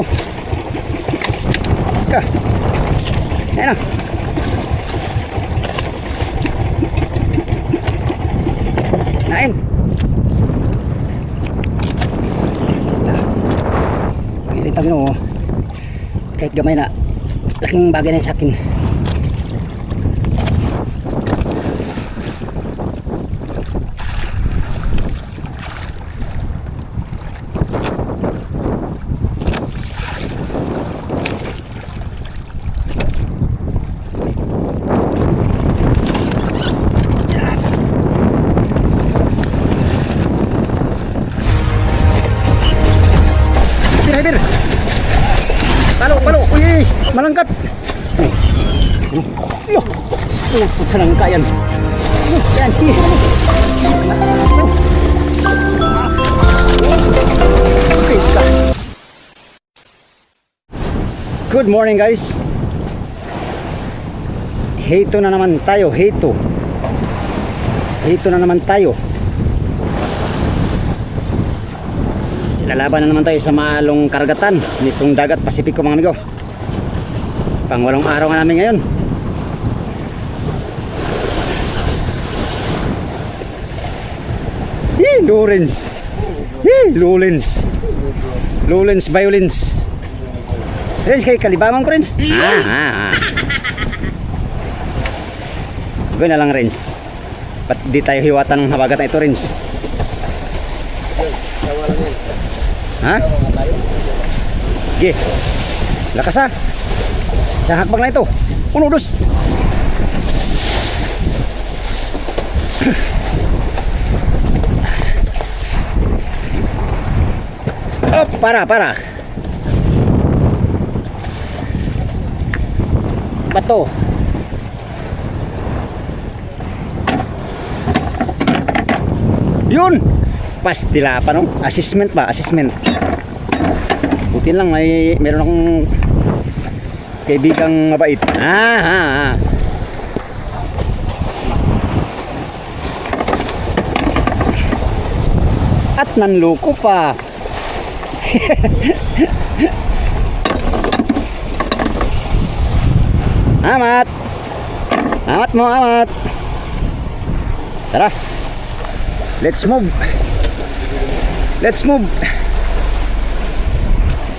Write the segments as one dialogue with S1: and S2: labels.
S1: amigo. Ka. Ayan na. Nain. Pilit ang Ginoo. Kahit gamay na, laking bagay na sa akin. Palo, uy, malangkat. Yo, putsa lang kayan. Yan, sige. Okay, good morning guys. Hito na naman tayo, hito na naman tayo. Lalaban na naman tayo sa maalong karagatan nitong dagat Pasipiko mga amigo. Pang-walong araw nga namin ngayon. Lowlands violins. Rens, kay kalibangan ko Rens. Gawin na lang Rens. Ba't di tayo hiwatan ng habagat na ito Rens? Ha? Okay. Lakas ha. Isang hakbang na ito. 1, 2. Oh, para. Bato. Yun. Pastila pa no? Assessment. Buti lang meron akong kaibigang mabait. At nanloko pa. Amat mo. Tara. Let's move.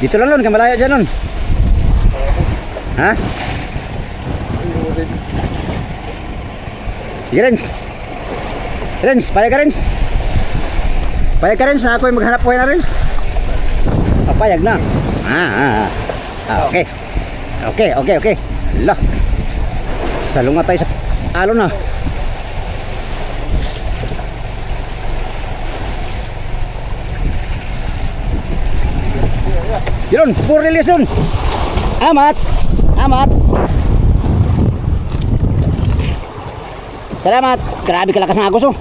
S1: Dito lang Lon, kamalayo dyan Lon. Ha? Sige Rens, payag ka Rens na ako yung maghanap buhay na Rens. Papayag na. Okay. Hala. Salunga tayo sa alon na. Yun, Purilis yun. Amat. Salamat. Grabe kalakas ng agos oh.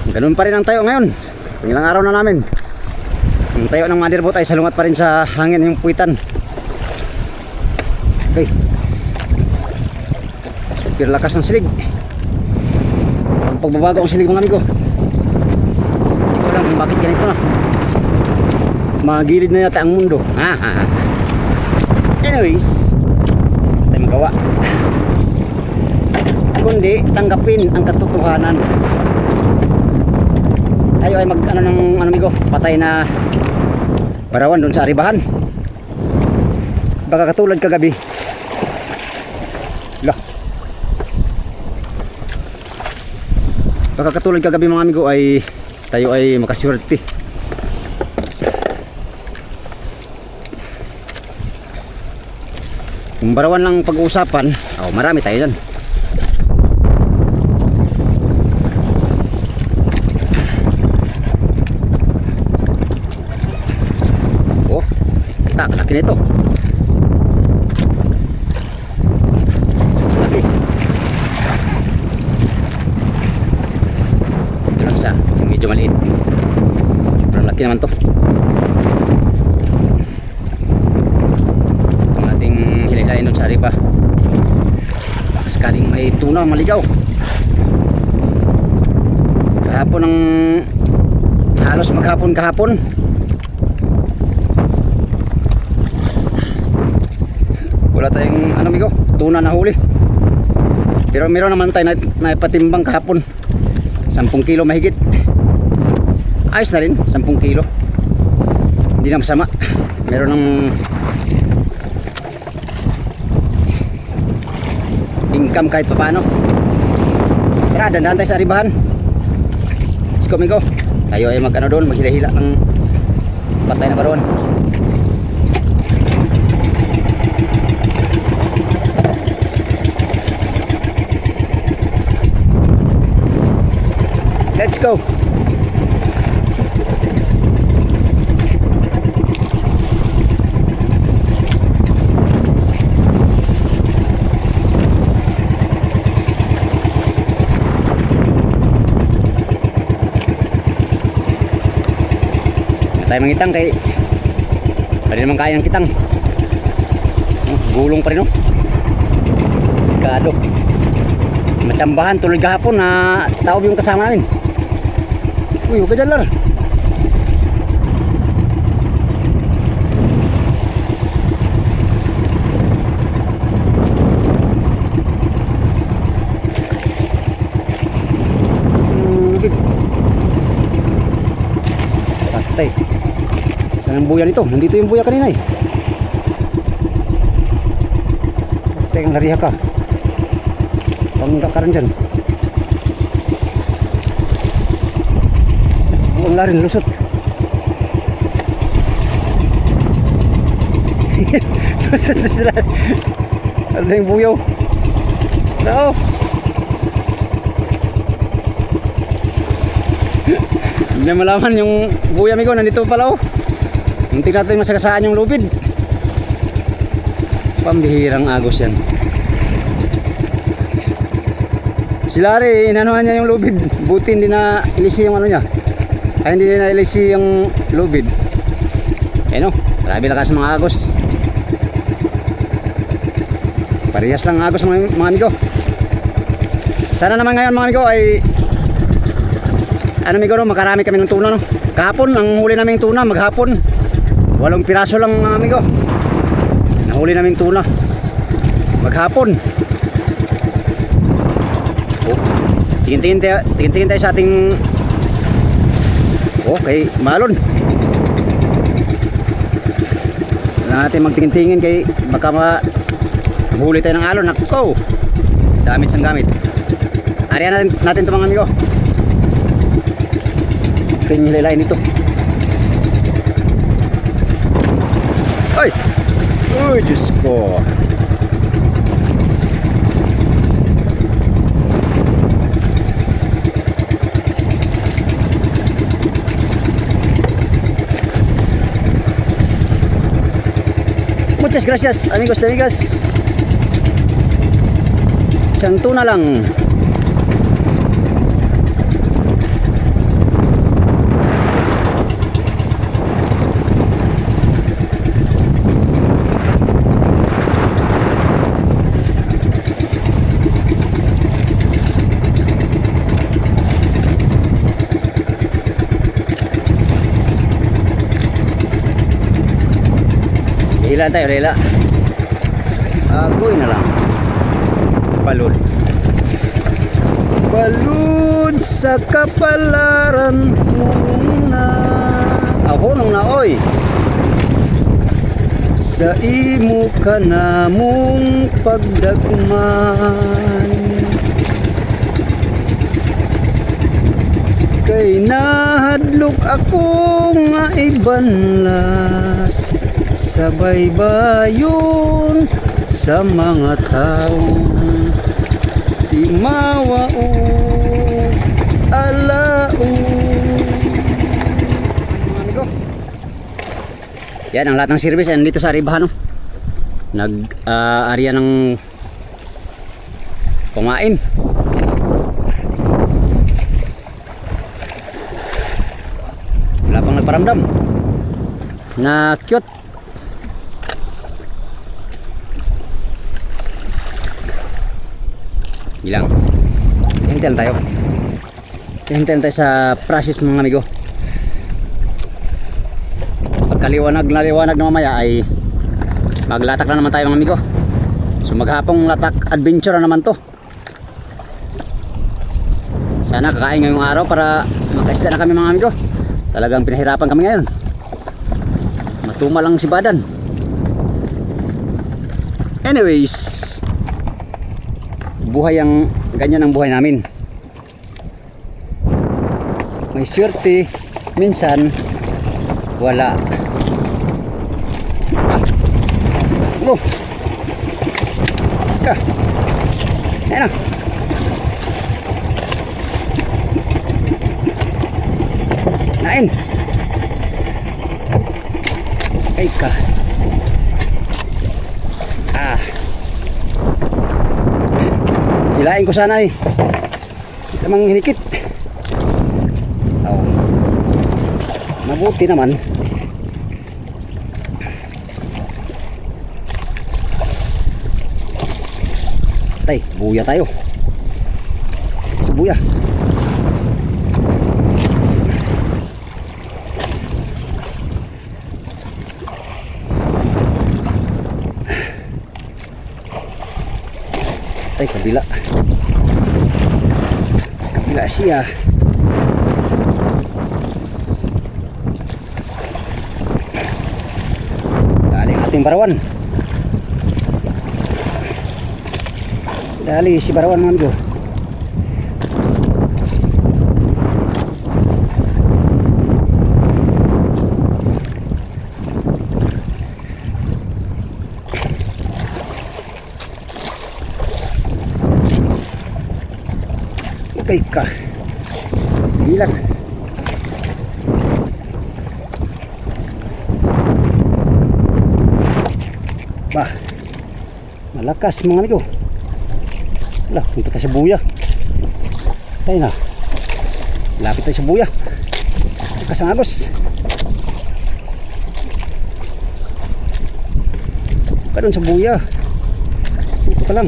S1: Ganun pa rin ang tayo ngayon. Ilang araw na namin. Ang tayo ng motherboat ay salungat pa rin sa hangin yung puwitan. Okay. Super lakas ng silig. Ang pagbabago ang silig mga amigo. Bakit ganito na? Magilid na yata ang mundo. Anyways, tayo magawa. Kundi tanggapin ang katotohanan. Tayo ay amigo, patay na barawan doon sa Aribahan. Baka katulad kagabi. Baka katulad kagabi mga amigo ay tayo ay makaswerte. Kung barawan lang pag-uusapan, marami tayo dyan. Laki nito. Laki. Ito lang isa, medyo maliit. Sobrang laki naman to. Ang ating hilahilain doon sa Ariba. Sakaling may tuna maligaw. Kahapon ng halos maghapon kahapon. Wala tayong ano amigo, tuna na huli. Pero meron naman tayo na ipatimbang kahapon, 10 kilo mahigit. Ayos na rin, 10 kilo. Hindi na masama. Meron ng income kahit paano. Tara, dandahan tayo sa Aribahan. Let's go amigo. Tayo ay mag ano doon, maghila-hila ng patay na baruan. Let's go. Tayo mangitang kay pwede naman kaya ng kitang. Gulong pa rin oh. Kado. Matsambahan tulad kahapon na taob yung kasama namin. Uy, huwag ka dyan, Lar. Patay. Saan ang buya nito? Nandito yung buya kanina eh. Patay kang lariha ka. Panggak ka rin dyan. Ang larin, lusot. Lusot na sila. Ano yung buyaw? No! Hindi na malaman yung buya amigo. Nandito pala oh. Muntik natin masagasaan yung lubid. Pambihirang agos yan. Si Larry, inanuhan niya yung lubid. Buti hindi na ilisi yung ano niya. Ay hindi na ilisi yung lubid. Ayun o, grabe lakas mga agos. Parehas lang agos mga amigo. Sana naman ngayon mga amigo ay ano amigo no, makarami kami ng tuna no. Kahapon ang huli naming tuna maghapon 8 piraso lang mga amigo. Nahuli naming tuna maghapon. Oh, tingin-tingin tayo sa ating okay, malon. Wala natin magtingin-tingin kay baka mahuli tayo ng alon. Nako, damit sang gamit. Ariyan natin ito mga amigo. Kaya nilalain ito. Ay! Uy, Diyos ko. Muchas gracias amigos y amigas. Isang tuna lang. Hila tayo, hila. Agoy na lang. Balon. Balon sa kapalaran muna. Ako nung naoy. Sa imo ka namong pagdagman. Kay nahadlok ako nga ibanlas. Sa baybayon sa mga tao di mawao alao. Yan ang lahat ng service nandito sa Aribahan no? Nag-area ng kumain. Wala pang nagparamdam na cute. Ilang hintayin tayo sa process mga amigo. pagkaliwanag na liwanag na mamaya ay maglatak na naman tayo mga amigo. So maghapong latak adventure na naman to. Sana kakain ngayong araw para makaisda na kami mga amigo. Talagang pinahirapan kami ngayon. Matuma lang si Badan. Anyways, buhay ang ganyan ang buhay namin. May swerte, minsan wala. Oh. Ka. Ayan na. Nain. Ay ka. Hilain ko sana eh. Hindi namang hinikit. Oh. Mabuti naman. Tay, buya tayo. Sa buya. Ay, kabila. Kabila siya. Dali ang ating barawan. Dali si barawan mga amigo. Okay ka. Hilang. Bah. Malakas mga amigo. Wala, punta tayo sa buya. Tayo na. Lapit tayo sa buya. Lakas ang agos. Ka doon sa buya. Ito pa lang.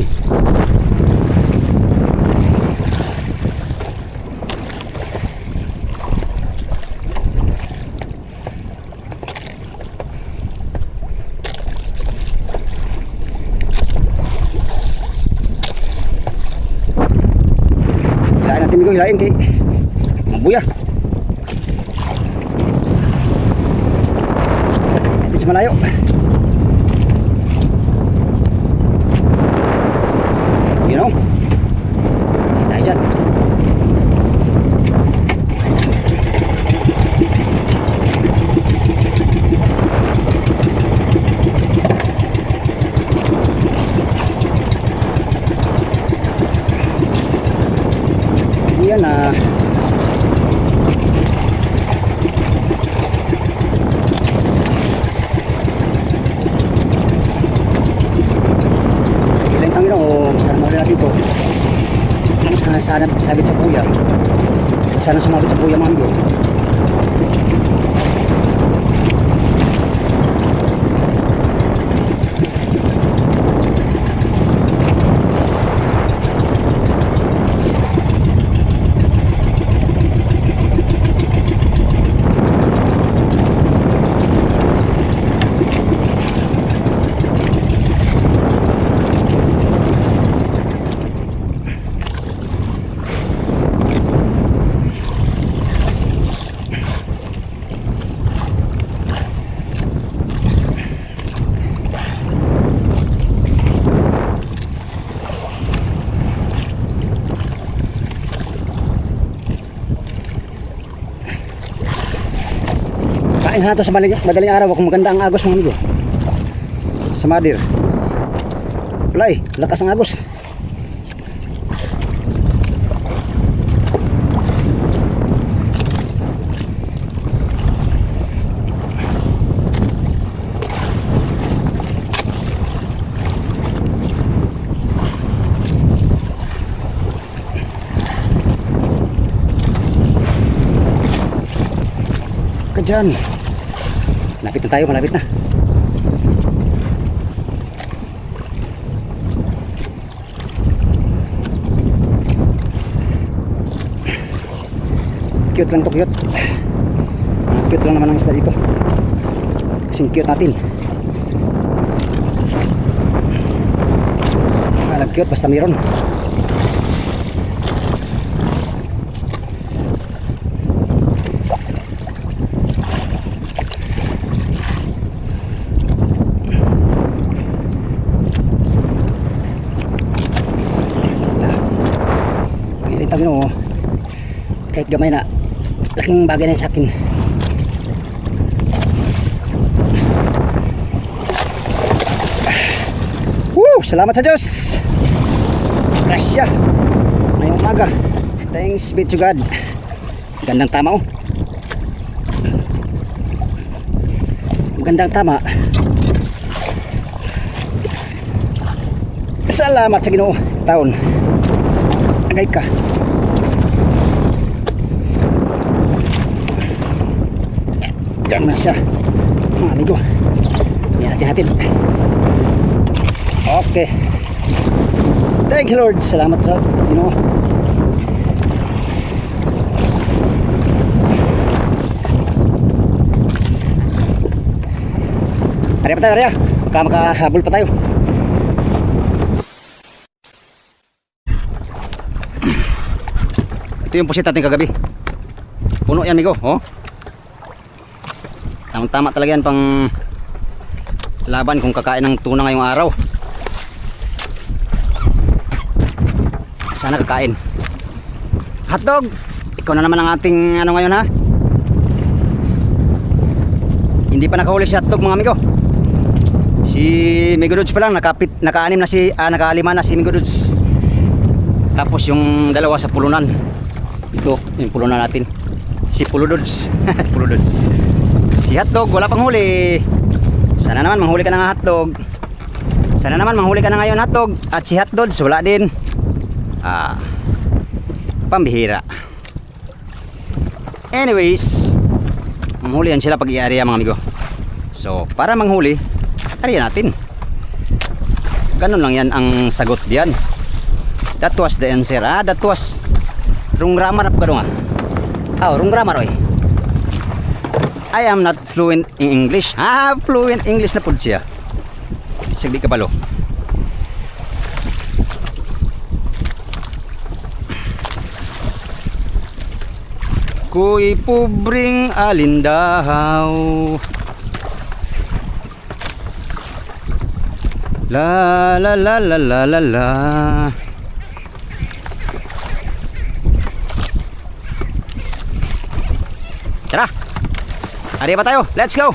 S1: Hilain kay mabuya. Ito sa malayo. You know? Tayo dyan. Yan na. Ilang tangin o sana mawala natin ito. Ano sana sabit sa puya. Sana sumabit sa puya mga amigo. Kain na ito sa madaling araw kung maganda ang agos mga amigo. Sa Madir. Walay, lakas ang agos. Dyan. Malapit na tayo, malapit na. Cute lang to, cute. Cute lang naman ang isda dito. Singkiyot natin. Cute basta meron. Ilitang yun, oh. Kahit gamay na, laking bagay na sa akin. Woo! Salamat sa Diyos. Grasya. Ngayong umaga. Thanks be to God. Gandang tama, oh. Gandang tama. Salamat sa Ginoo. Taon. Agay ka. Diyan na siya. Mga amigo. Yan natin. Okay. Thank you Lord. Salamat sa Ginoo. Ari pa tayo, Arya. Baka makahabol pa tayo. Ito yung pusit natin kagabi. Puno yan, amigo. Oh. Tama talaga yan pang laban kung kakain ng tuna ngayong araw. Sana kakain. Hotdog, ikaw na naman ang ating ano ngayon, ha. Hindi pa nakahuli si Hotdog, mga amigo. Si Migodods pa lang nakaanim na si nakalima na si Migodods. Tapos yung dalawa sa pulunan. Ito yung pulunan natin. Si Puludods. Puludods. Si Hotdog wala pang huli. Sana naman manghuli ka na nga, Hotdog. Sana naman manghuli ka na ngayon, Hotdog. At si Hotdogs wala din. Pambihira. Anyways, manghulihan sila pag i-area, mga amigo. So para manghuli, area natin. Ganun lang yan ang sagot diyan. That was the answer. That was wrong grammar pa nga. Wrong grammar, oy. I am not fluent in English. Fluent English na pud siya. Sige ka balo. Ko'y pobreng alindahaw, la la la la la la la. Tara, ari pa tayo, let's go.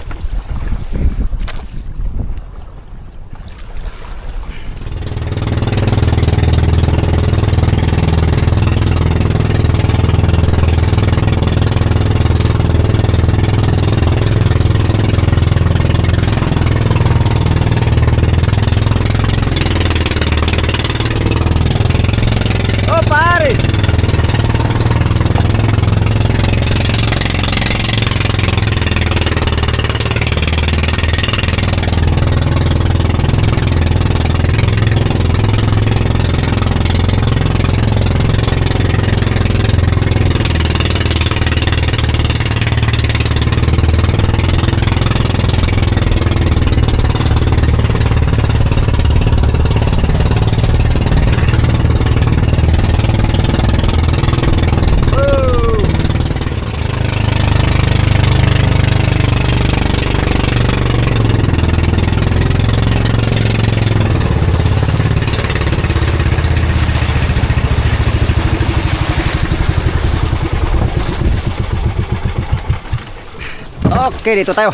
S1: Okay, dito tayo.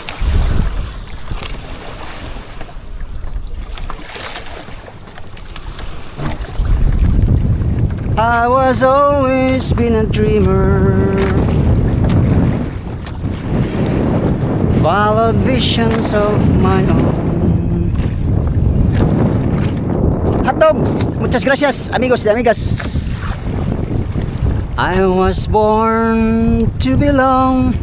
S1: I was always been a dreamer, followed visions of my own. Hotdog, muchas gracias, amigos y amigas. I was born to belong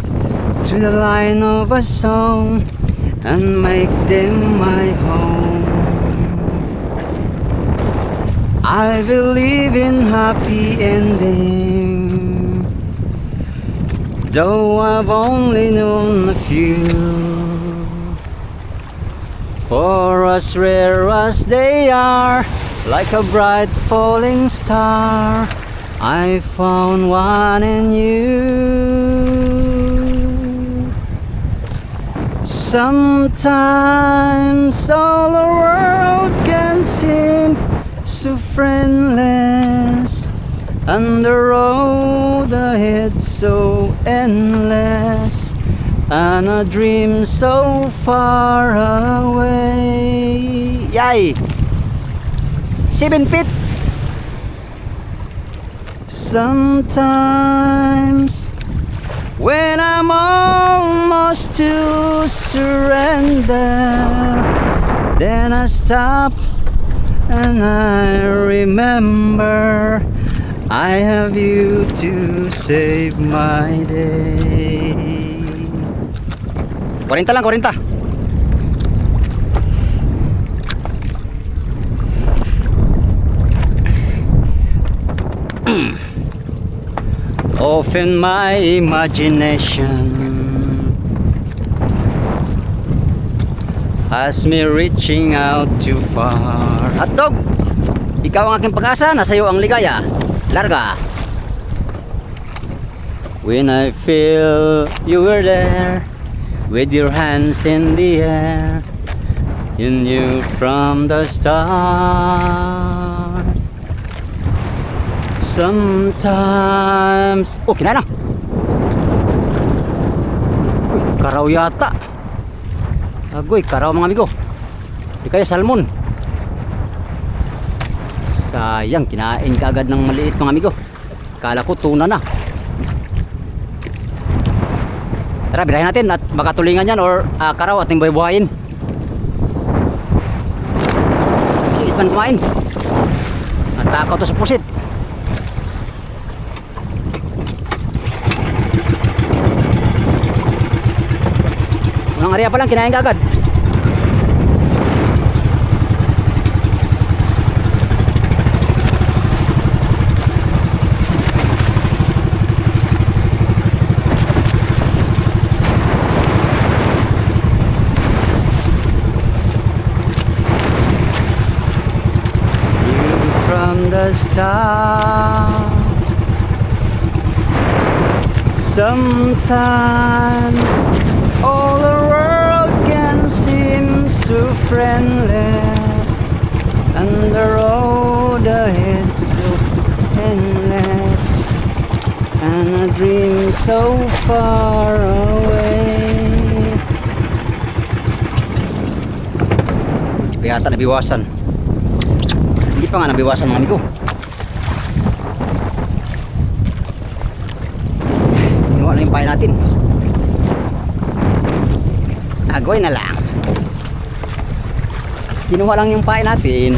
S1: to the line of a song and make them my home. I believe in happy ending, though I've only known a few. For as rare as they are, like a bright falling star, I found one in you. Sometimes all the world can seem so friendless, and the road ahead so endless, and a dream so far away. Yay! 7 feet. Sometimes when I'm almost to surrender, then I stop and I remember I have you to save my day. 40 lang, 40. Often my imagination has me reaching out too far. Hotdog! Ikaw ang aking pag-asa, nasa iyo ang ligaya. Larga! When I feel you were there, with your hands in the air, you knew from the start. Sometimes... Oh, kinain na! Uy, karaw yata. Agoy, karaw mga amigo. Di kaya salmon. Sayang, kinain ka agad ng maliit mga amigo. Kala ko tuna na. Tara, birahin natin at baka tulingan yan or karaw ating buhay-buhayin. Maliit man kumain. Natakaw to sa pusit. Unang area pa lang, kinain ka agad. The start. Sometimes all the world can seem so friendless, and the road ahead so endless, and a dream so far away. Hindi pa yata nabiwasan. Hindi pa nga nabiwasan mga amigo. Kinuha na yung pahay natin. Agoy na lang. Kinuha lang yung pahay natin.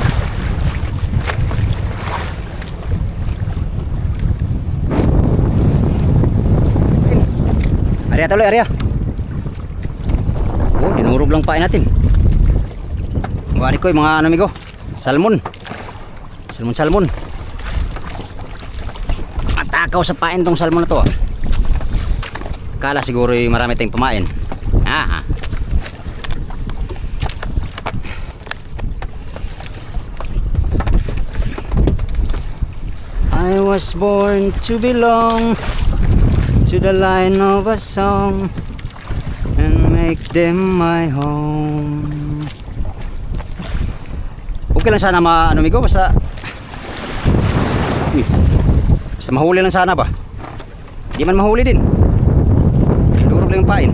S1: Area tuloy, area. Oh, dinurog lang pahay natin. Wari ko yung mga ano amigo, salmon. Salmon. Matakaw sa pain tong salmon na to. Kala siguro marami tayong pamain. I was born to belong to the line of a song and make them my home. Okay lang sana ano amigo, basta mahuli lang sana ba? Di man mahuli din. Durog lang yung pain.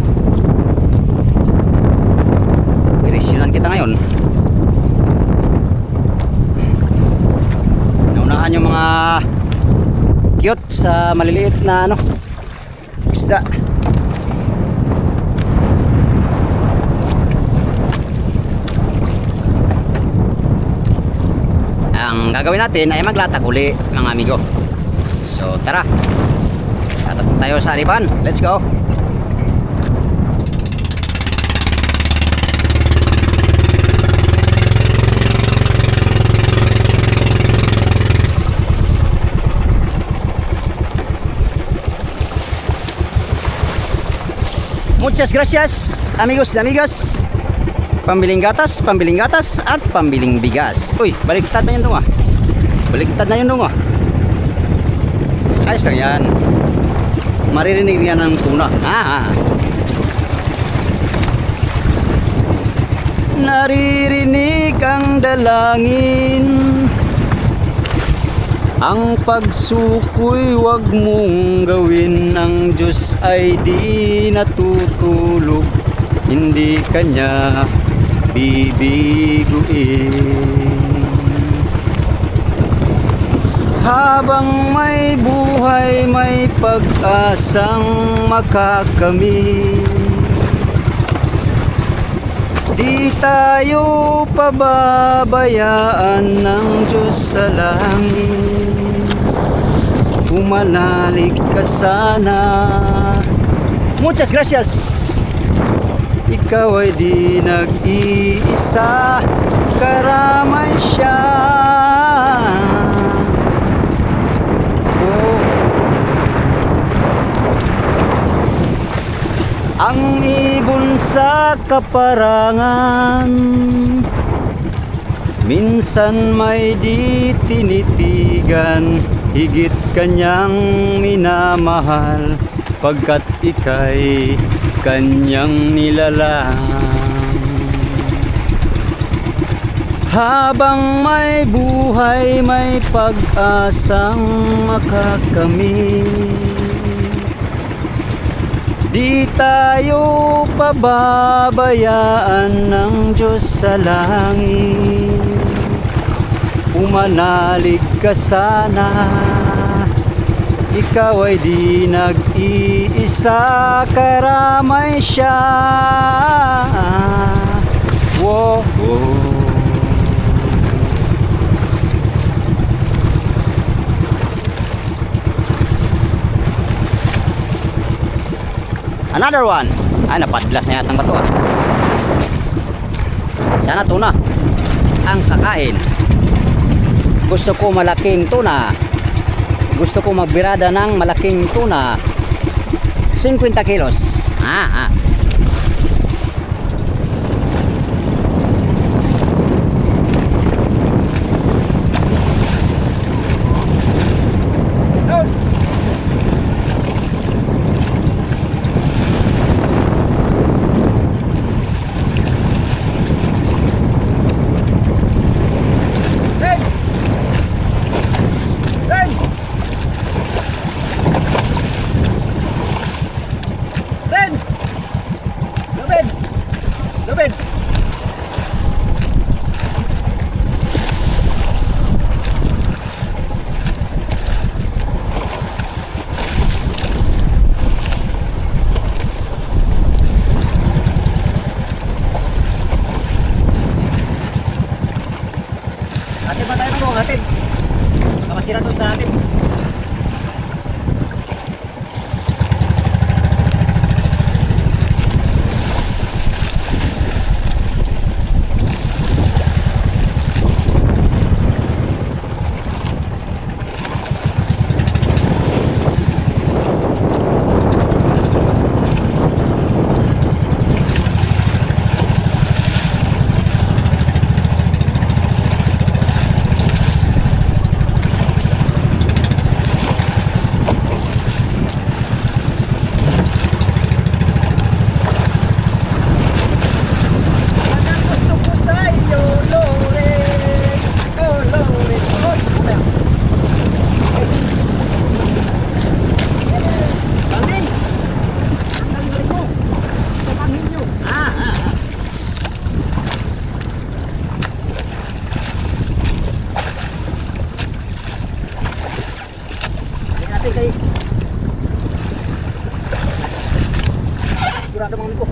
S1: Pirisyonan kita ngayon. Naunahan yung mga cute sa maliliit na isda. Ang gagawin natin ay maglatag uli mga amigo. So tara, tatat tayo sa haripan. Let's go. Muchas gracias amigos y amigas Pambiling gatas at pambiling bigas. Uy, baliktad na yun dong ah. Baliktad na yun dong ah. Ayos lang yan. Maririnig yan ng tuna. Naririnig ang dalangin. Ang pagsukoy wag mong gawin. Ang Diyos ay di natutulog. Hindi kanya bibiguin. Habang may buhay, may pag-asang makakamit. Di tayo pababayaan ng Diyos sa langit. Umanalig ka sana. Muchas gracias. Ikaw ay di nag-iisa, karamay siya. Ang ibon sa kaparangan, minsan may di tinitigan. Higit kanyang minamahal, pagkat ika'y kanyang nilalang. Habang may buhay, may pag-asang makakamit. Di tayo pababayaan ng Diyos sa langit. Umanalig ka sana. Ikaw ay di nag-iisa, karamay siya. Whoa, whoa. Another one. Ay, napadlas na yatang bato ah. Sana tuna ang kakain. Gusto ko malaking tuna. Gusto ko magbirada ng malaking tuna. 50 kilos. Atin ba tayo nang atin? Kamasira to isa natin. Sigurado mga amigo.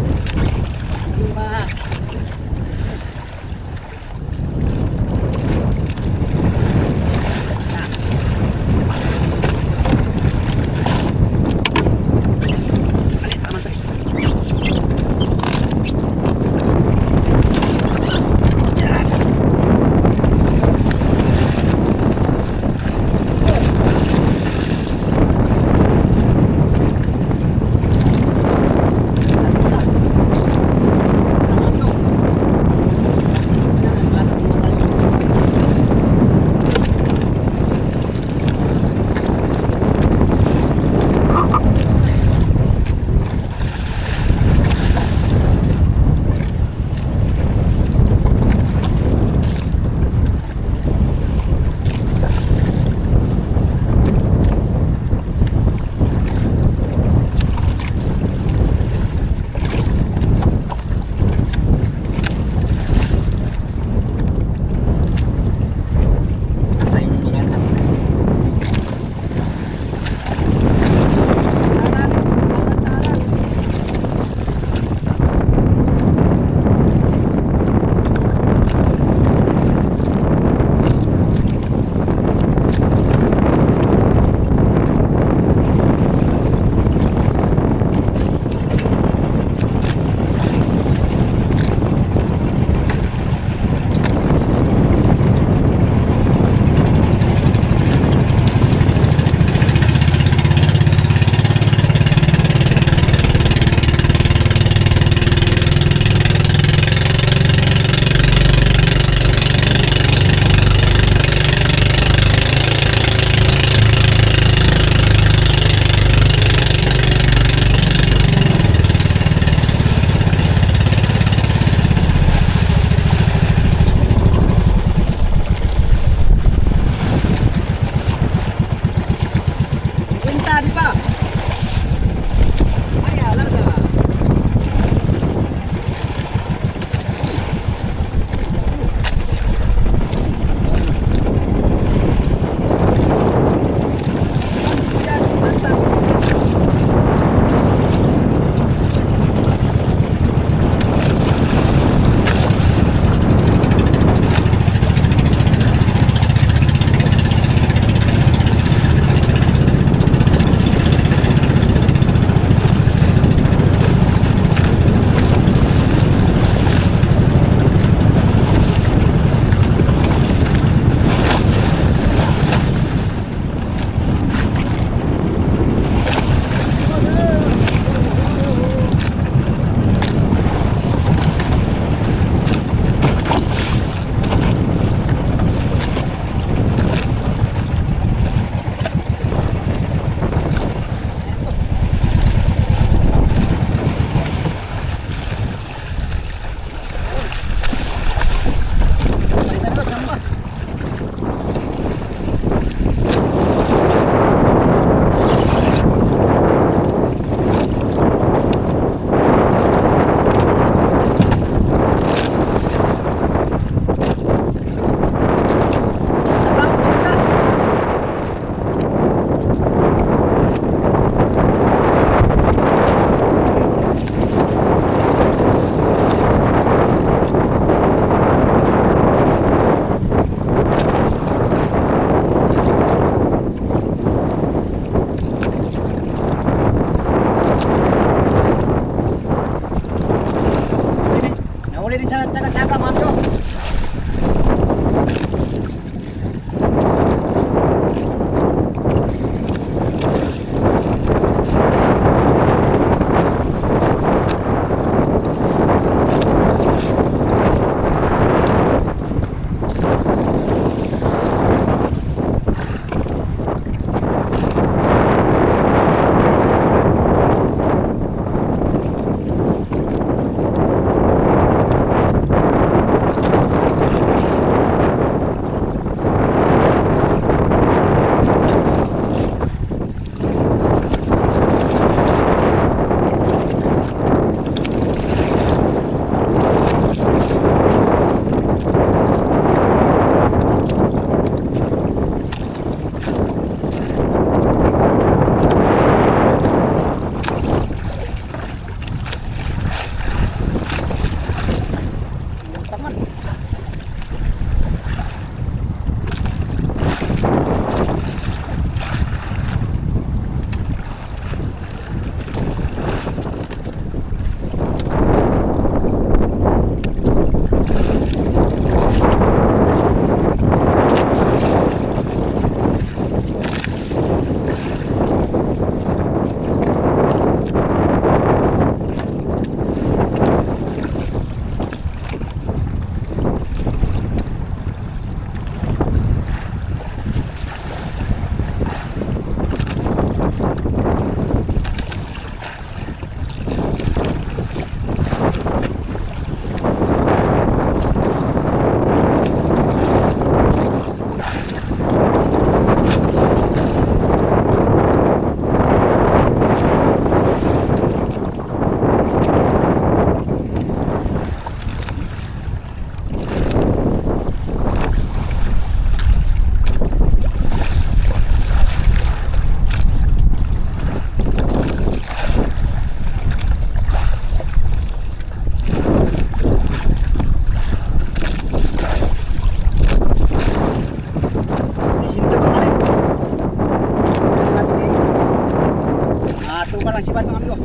S1: sibad mga amigo.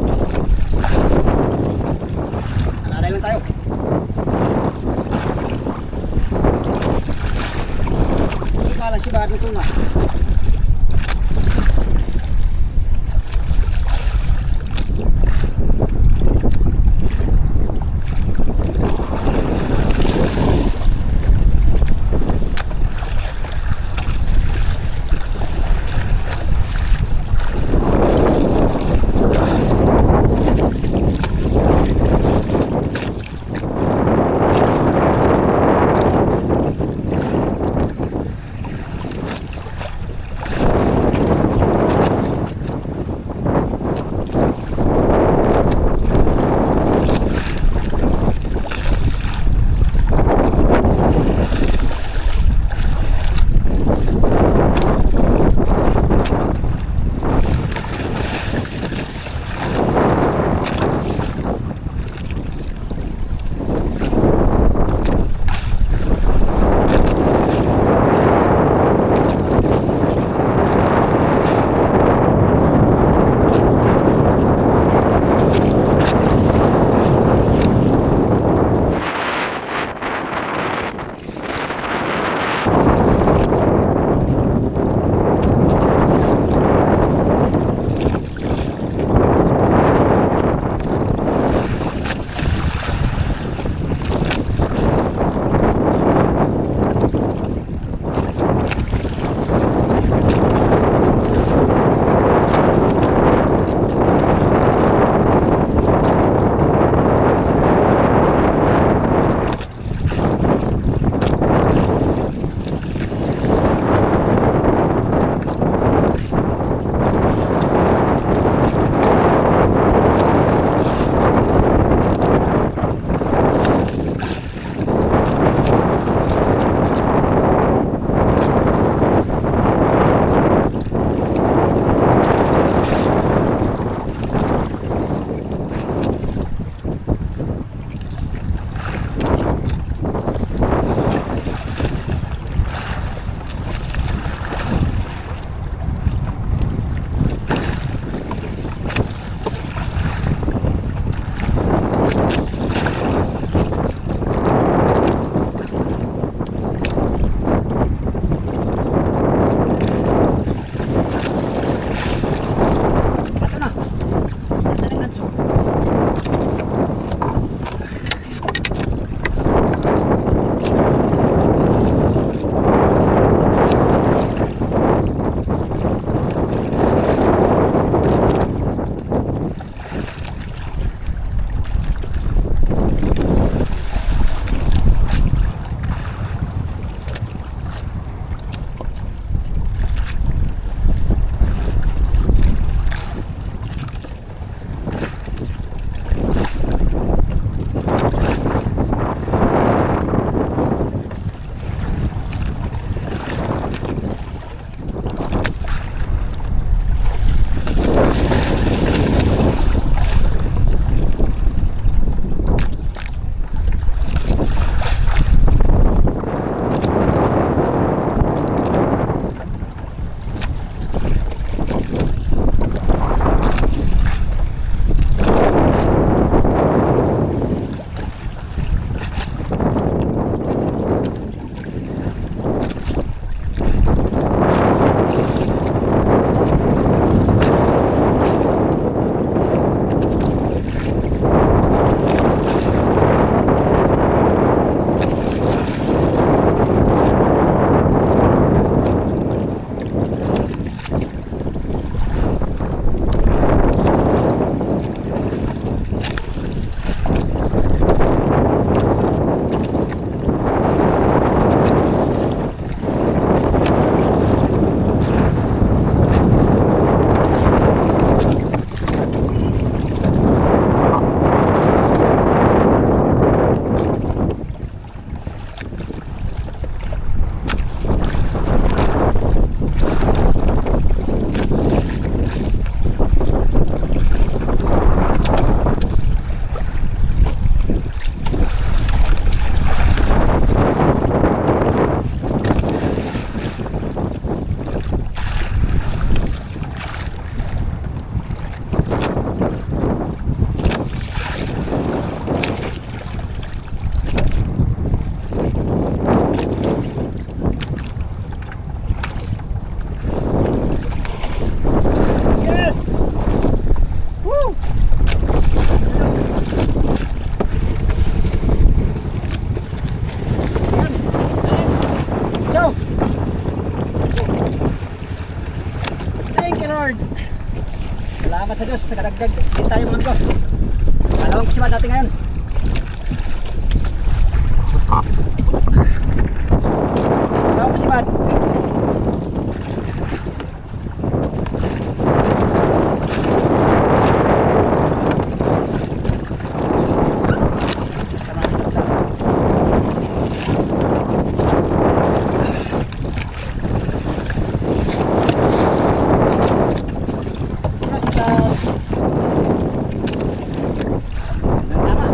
S1: Alalay lang tayo. Walang sibad ng tuna. nakadagdag din tayo mga amigo. Dalawang kusiman natin ngayon. Dalawang kusiman. Basta mga basta. Basta. Tama.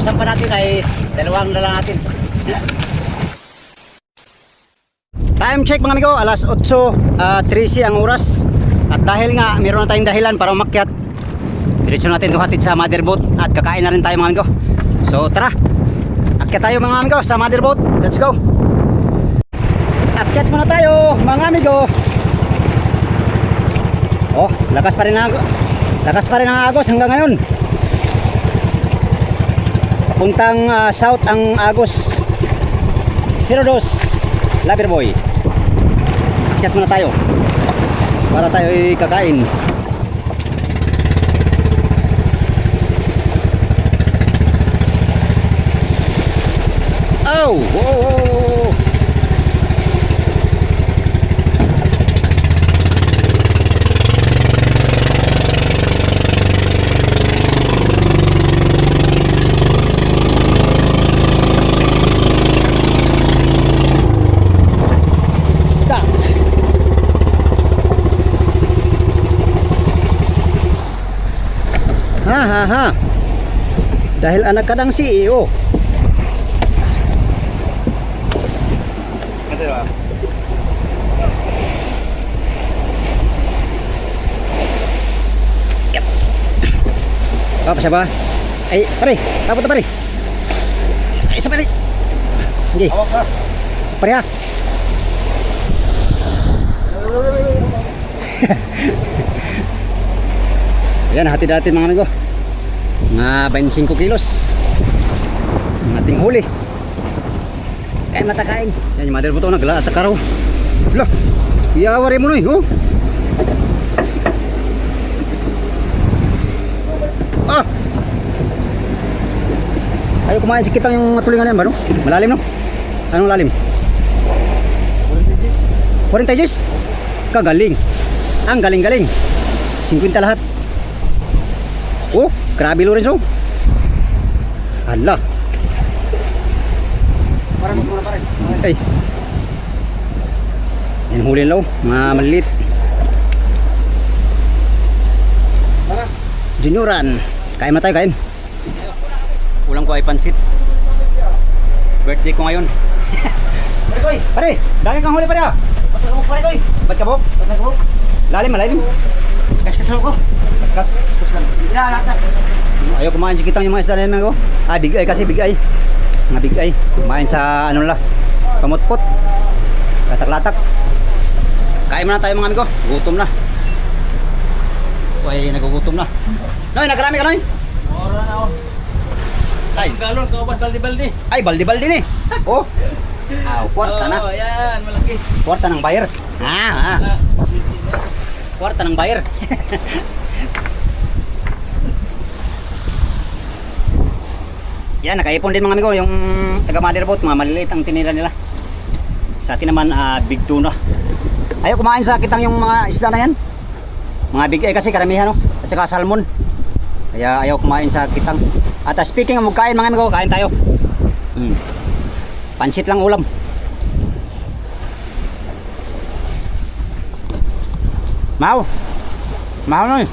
S1: lakasan pa natin ay dalawang na lang natin. Time check mga amigo, alas 8:13 ang oras. At dahil nga meron na tayong dahilan para umakyat, diretso natin duhatid sa motherboat at kakain na rin tayo mga amigo. So tara, akyat tayo mga amigo sa motherboat. Let's go. Akyat muna tayo mga amigo. Oh, lakas pa rin ang agos hanggang ngayon. Papuntang south ang agos. 02 Loverboy. Akyat muna tayo para tayo kakain. Oh, whoa. Ha. Dahil anak ka ng CEO. Ito ba? Yep. Apa siya ba? Ay, pare, tapos pare. Ay, isa pare. Hindi. Awak ka. Pare ha. Yan, hati natin mga amigo. Mga 25 kilos ang ating huli. Kain matakain. Yan yung mother mo ito, naglaat sa karaw. Wala, iawari mo na eh. Oh. Ayaw kumain si kitang yung matulingan yan ba, no? Malalim, no? Anong lalim? 40 Gs? Kagaling. Ang galing-galing. 50 lahat. Oh, grabe Lorenzo. Hala. Parang mas muna pare. Ay. Yan huli lang, mga maliit. Junioran. Kain na tayo, kain. Ulam ko ay pansit. Birthday ko ngayon. Pare koy, pare, dami kang huli pare ah. Ba't ka buk pare koy? Ba't ka buk? Lalim, malalim. Kaskas lang ko. Kaskas lang. Ayaw kumain si kitang yung mga isda na yun ko. Ah, bigay kasi bigay. Mga bigay. Kumain sa ano lang. Pamutpot. Latak-latak. Kain muna tayo mga amigo. Gutom na. Uy, nagugutom na. Noy, nakarami ka Noy? Ora na ako. Ay, galon ka ba baldi-baldi? Ay, baldi-baldi ni. Oh. Kwarta na. Oh, yan, malaki. Kwarta ng buyer. Kwarta ng buyer. Yan, nakaipon din mga amigo yung taga motherboat, mga maliliit ang tinira nila. Sa atin naman big tuna. Ayaw kumain sa kitang yung mga isda na yan. Mga big kasi karamihan no? At saka salmon. Kaya ayaw kumain sa kitang. At speaking of magkain mga amigo, kain tayo. Pansit lang ulam. Mau na eh.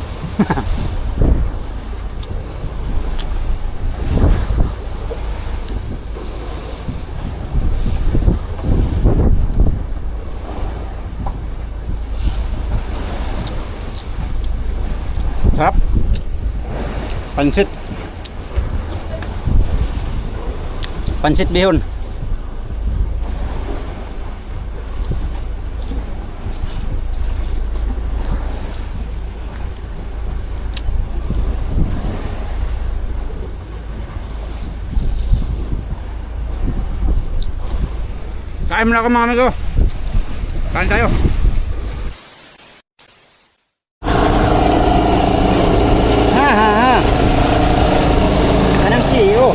S1: Sarap. Pansit. Pansit bihon. Kain muna ako mga amigo. Kain tayo. Anong CEO?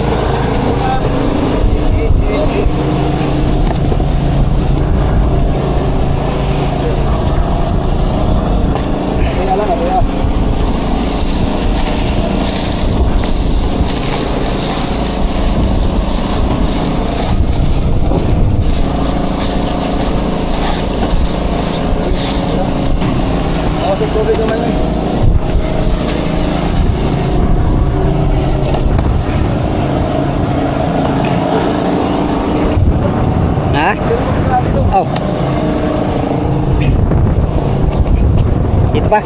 S1: Ito pa.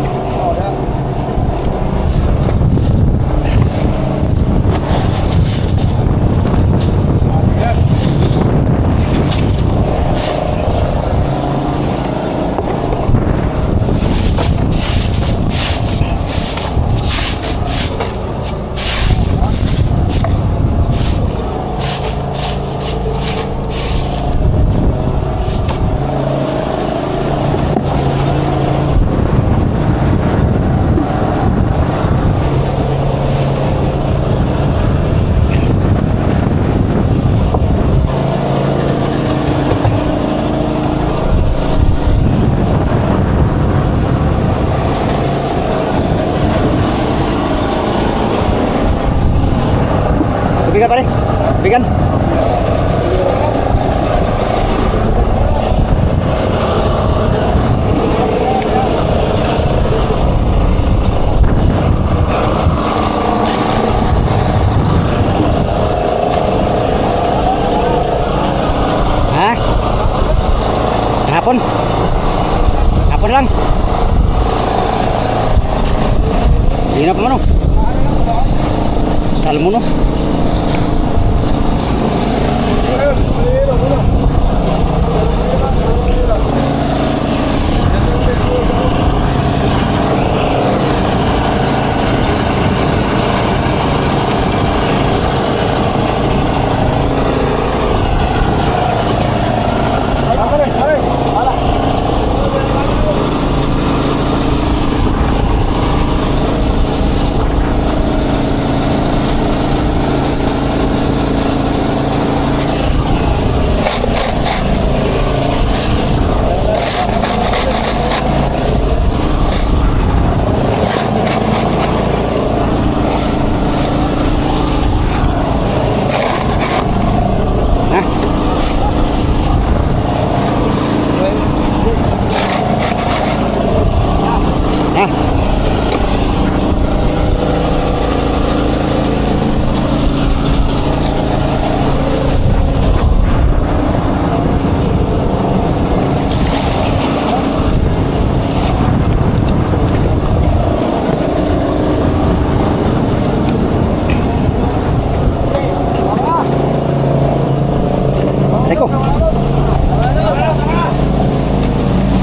S1: Tubigan pare. Tubigan. Ha? Hapon? Hapon lang. Hindi na pa man, salmon, no? Teko.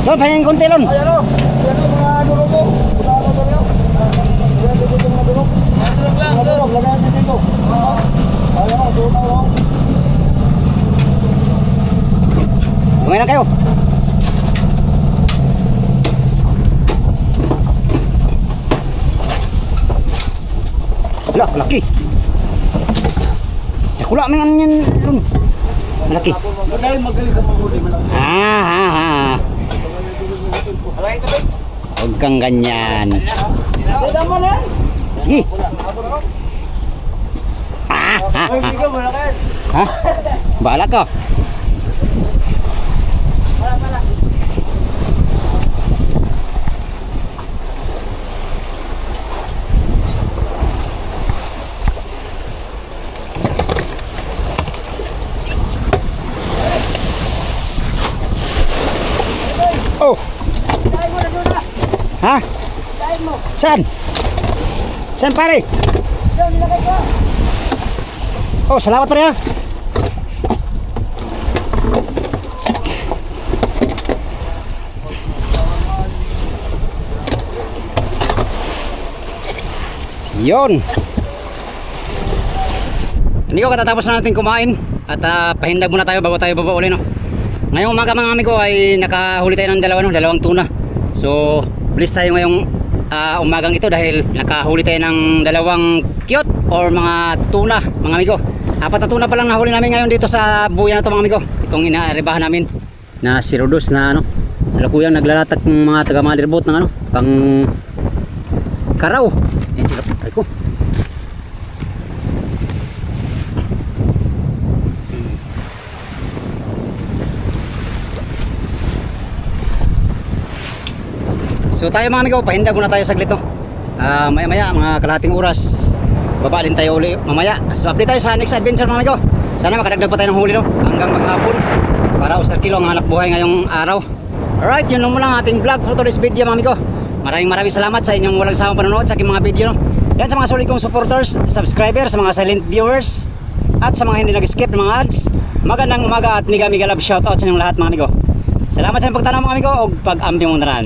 S1: Lon, pahingin konti, Lon.
S2: Ayan o, mga durog ko. Wala ako ba niyo? Ayan dito yung mga durog. Mga durog, lagayan din dito. Ayan o, durog na o.
S1: Kumain na kayo. Wala, laki. Kula man yan, Lon. Malaki.
S2: Dahil magaling ka mahuli.
S1: Huwag kang ganyan.
S2: Dada mo na yan.
S1: Sige.
S2: Ay, bigyan mo na kayo.
S1: Ha? Bahala ka. Oh.
S2: Dahil mo na doon na.
S1: Ha?
S2: Dahil mo.
S1: Saan? Saan pare?
S2: Doon, nilagay ko.
S1: Oh, salamat pare ha. Yon. Hindi ko katatapos na natin kumain at pahindag muna tayo bago tayo baba uli, no. Ngayong umaga mga amigo ay nakahuli tayo ng dalawang tuna. So, bilis tayo ngayong umagang ito dahil nakahuli tayo ng dalawang cute or mga tuna, mga amigo. 4 na tuna pa lang nahuli namin ngayon dito sa buya na to, mga amigo. Itong inaaribahan namin na si Rodos na ano, salukuyang naglalatak ng mga taga Motherboat ng ano, pang karaw. Yan sila. Ay ko. So tayo mga amigo, pahindag muna tayo saglit, no. Maya maya mga kalahating oras baba din tayo uli mamaya. So update tayo sa next adventure mga amigo. Sana makadagdag pa tayo ng huli, no, hanggang maghapon para usar kilo ang hanap buhay ngayong araw. Alright, yun lang muna ang ating vlog for today's video mga amigo. Maraming salamat sa inyong walang sawang panonood sa aking mga video. Yan sa mga solid kong supporters, subscribers, sa mga silent viewers, at sa mga hindi nag-skip ng mga ads. Magandang umaga at mega love shoutout sa inyong lahat mga amigo. Salamat sa inyong pagtanaw mga amigo o pag-ambi mong naran.